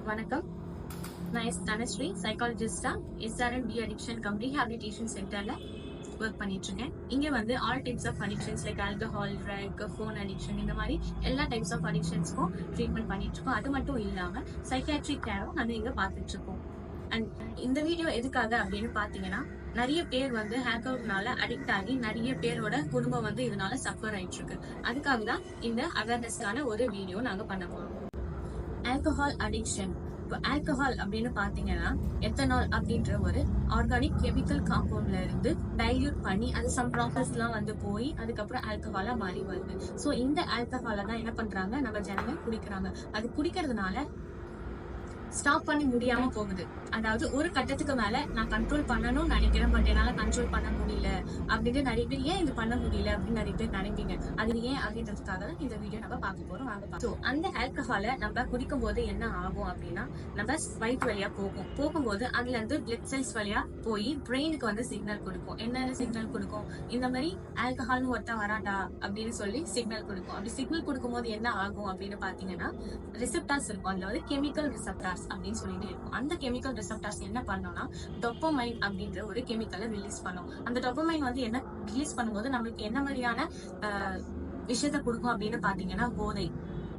வணக்கம். நான் தனஸ்ரீ, சைக்காலஜிஸ்டா SRN de addiction cum rehabilitation சென்டர்ல ஒர்க் பண்ணிட்டு இருக்கேன். இங்க வந்து all types of addictions like alcohol, drug, phone addiction இந்த மாதிரி எல்லா டைப்ஸ் ஆஃப் அடிக்ஷன்ஸ்க்கும் ட்ரீட்மெண்ட் பண்ணிட்டு இருக்கோம். அது மட்டும் இல்லாம சைக்காட்ரிக் கேரும் வந்து இங்க பார்த்துட்டு இருக்கோம். அண்ட் இந்த வீடியோ எதுக்காக அப்படின்னு பாத்தீங்கன்னா, நிறைய பேர் வந்து ஹேக்கவுட்னால அடிக்ட் ஆகி நிறைய பேரோட குடும்பம் வந்து இதனால சஃபர் ஆயிட்டு இருக்கு. அதுக்காக தான் இந்த அவேர்னஸ்க்கான ஒரு வீடியோ நாங்க பண்ண போறோம். Alcohol addiction. இப்போ ஆல்கஹால் அப்படின்னு பாத்தீங்கன்னா எத்தனால் அப்படின்ற ஒரு ஆர்கானிக் கெமிக்கல் காம்பவுண்ட்ல இருந்து டைல்யூட் பண்ணி அது சம் ப்ராசஸ் எல்லாம் வந்து போய் அதுக்கப்புறம் ஆல்கஹாலா மாறி வருது. சோ இந்த ஆல்கஹாலை தான் என்ன பண்றாங்க நம்ம ஜனங்க குடிக்கிறாங்க. அது குடிக்கிறதுனால ஸ்டாப் பண்ணி முடியாம போகுது. அதாவது ஒரு கட்டத்துக்கு மேல நான் கண்ட்ரோல் பண்ணணும்னு நினைக்கிறேன், பட் என்னால கண்ட்ரோல் பண்ண முடியல அப்படின்னு நிறைய பேர் ஏன் இது பண்ண முடியல அப்படின்னு நிறைய பேர் நினைப்பீங்க. அது ஏன் அப்படின்றதுக்காக தான் இந்த வீடியோ நம்ம பார்க்க போறோம். வாங்க. அந்த ஆல்கஹாலை நம்ம குடிக்கும் போது என்ன ஆகும் அப்படின்னா, நம்ம வயிற்று வழியா போகும்போது அதுல இருந்து பிளட் செல்ஸ் வழியா போய் பிரெயினுக்கு வந்து சிக்னல் கொடுக்கும். என்னென்ன சிக்னல் கொடுக்கும்? இந்த மாதிரி ஆல்கஹால்னு ஒருத்தன் வராண்டா அப்படின்னு சொல்லி சிக்னல் கொடுக்கும். அப்படி சிக்னல் கொடுக்கும் போது என்ன ஆகும் அப்படின்னு பாத்தீங்கன்னா, ரிசெப்டார்ஸ் இருக்கும். அதுல வந்து கெமிக்கல் ரிசெப்டார்ஸ் அப்படின்னு சொல்லிட்டு இருக்கும். அந்த கெமிக்கல் ரிசெப்டார்ஸ் என்ன பண்ணோம்னா டோபமைன் அப்படின்ற ஒரு கெமிக்கலை ரிலீஸ் பண்ணும். அந்த டோபமைன் வந்து என்ன ரிலீஸ் பண்ணும்போது நம்மளுக்கு என்ன மாதிரியான விஷயத்த கொடுக்கும் அப்படின்னு பாத்தீங்கன்னா, போதை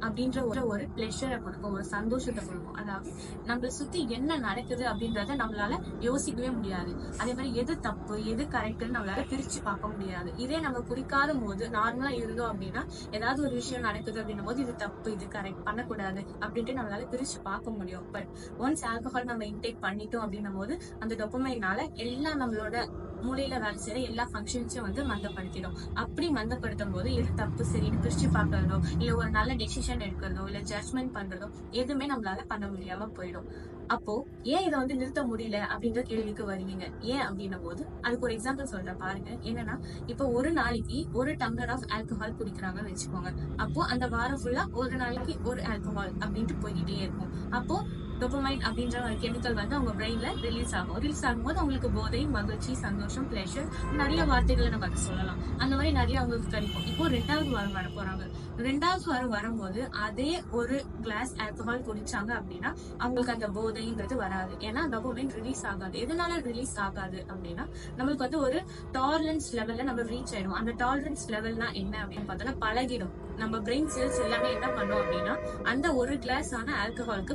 அப்படின்ற ஒரு பிளஷரை கொடுக்கும், ஒரு சந்தோஷத்தை கொடுக்கும். அதாவது நம்மள சுத்தி என்ன நடக்குது அப்படின்றத நம்மளால யோசிக்கவே முடியாது. அதே மாதிரி எது தப்பு எது கரெக்ட்னு நம்மளால பிரிச்சு பார்க்க முடியாது. இதே நம்ம குடிக்காத போது நார்மலா இருந்தோம் அப்படின்னா, ஏதாவது ஒரு விஷயம் நடக்குது அப்படின்னும் போது இது தப்பு இது கரெக்ட் பண்ணக்கூடாது அப்படின்ட்டு நம்மளால பிரிச்சு பார்க்க முடியும். பட் ஒன்ஸ் ஆல்கஹால் நம்ம இன்டேக் பண்ணிட்டோம் அப்படின்னும் போது அந்த டோபமைனால எல்லாம் நம்மளோட மூளையில வேலை செய்யற எல்லா ஃபங்க்ஷன்ஸையும் வந்து மந்தப்படுத்திடும். அப்படி மந்தப்படுத்தும் போது எது தப்பு சரின்னு பிரிச்சு பார்க்கறதோ இல்ல ஒரு நல்ல டெசிஷன் எடுக்கிறதோ இல்ல ஜட்ஜ்மெண்ட் பண்றதோ எதுவுமே நம்மளால பண்ண முடியாம போயிடும். அப்போ ஏன் இதை வந்து நிறுத்த முடியல அப்படின்ற கேள்விக்கு வருவீங்க. ஏன் அப்படின்னும் போது அதுக்கு ஒரு எக்ஸாம்பிள் சொல்றேன் பாருங்க. என்னன்னா, இப்போ ஒரு நாளைக்கு ஒரு டம்ளர் ஆஃப் ஆல்கஹால் குடிக்கிறாங்கன்னு வச்சுக்கோங்க. அப்போ அந்த வாரம் ஃபுல்லா ஒரு நாளைக்கு ஒரு ஆல்கஹால் அப்படின்ட்டு போய்கிட்டே இருக்கும். அப்போ டோபமைன் அப்படின்ற ஒரு கெமிக்கல் வந்து அவங்க பிரெயின்ல ரிலீஸ் ஆகும்போது அவங்களுக்கு போதை, மகிழ்ச்சி, சந்தோஷம், பிளஷர் நிறைய வார்த்தைகளை நம்ம சொல்லலாம். அந்த மாதிரி நிறைய அவங்களுக்கு கிடைக்கும். இப்போ 2வது வாரம் வர போறாங்க. 2வது வாரம் வரும்போது அதே ஒரு கிளாஸ் ஆல்கஹால் குடிச்சாங்க அப்படின்னா அவங்களுக்கு அந்த போதைன்றது வராது. ஏன்னா டோபமைன் ரிலீஸ் ஆகாது. எதனால ரிலீஸ் ஆகாது அப்படின்னா, நம்மளுக்கு வந்து ஒரு டாலரன்ஸ் லெவல்ல நம்ம ரீச் ஆயிடும். அந்த டாலரன்ஸ் லெவல்னா என்ன அப்படின்னு பார்த்தோம்னா பழகிடும். நம்ம பிரெயின் செல்ஸ் எல்லாமே என்ன பண்ணும் அப்படின்னா அந்த ஒரு கிளாஸ் ஆன ஆல்கஹாலுக்கு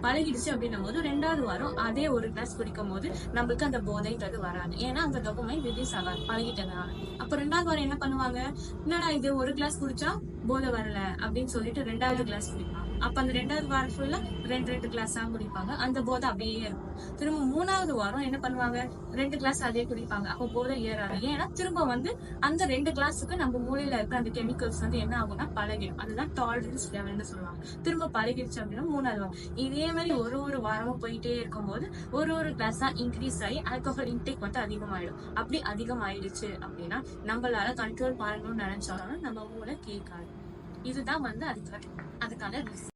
பழகிடுச்சு அப்படின்னும் போது 2வது வாரம் அதே ஒரு கிளாஸ் குடிக்கும் போது நம்மளுக்கு அந்த போதைன்றது வராது. ஏன்னா அந்த டோபமைன் ரிலீஸ் ஆகாது பழகிட்டதுனால. அப்ப 2வது வாரம் என்ன பண்ணுவாங்க, என்னடா இது ஒரு கிளாஸ் குடிச்சா போதை வரல அப்படின்னு சொல்லிட்டு 2வது கிளாஸ் குடிப்பாங்க. அப்ப அந்த 2வது வாரம் ஃபுல்லா 2 கிளாஸா குடிப்பாங்க. அந்த போதை அப்படியே இருக்கும். திரும்ப 3வது வாரம் என்ன பண்ணுவாங்க, 2 கிளாஸ் அதே குடிப்பாங்க. அப்போ போதை ஏறாது. ஏன்னா திரும்ப வந்து அந்த 2 கிளாஸுக்கு நம்ம மூளையில இருக்க அந்த கெமிக்கல்ஸ் வந்து என்ன ஆகும்னா பழகிடும். அதுதான் டாலரன்ஸ் லெவல்னு சொல்லுவாங்க. திரும்ப பழகிடுச்சு அப்படின்னா 3வது வாரம் இதே மாதிரி ஒரு வாரமும் போயிட்டே இருக்கும்போது ஒரு கிளாஸா இன்க்ரீஸ் ஆகி ஆல்கஹால் இன்டேக் வந்து அதிகமாயிடும். அப்படி அதிகமாயிடுச்சு அப்படின்னா நம்மளால கண்ட்ரோல் பண்ணணும்னு நினைச்சாலும் நம்ம மூளை கேட்காது. இதுதான் வந்து அதுக்கான ரீசன்.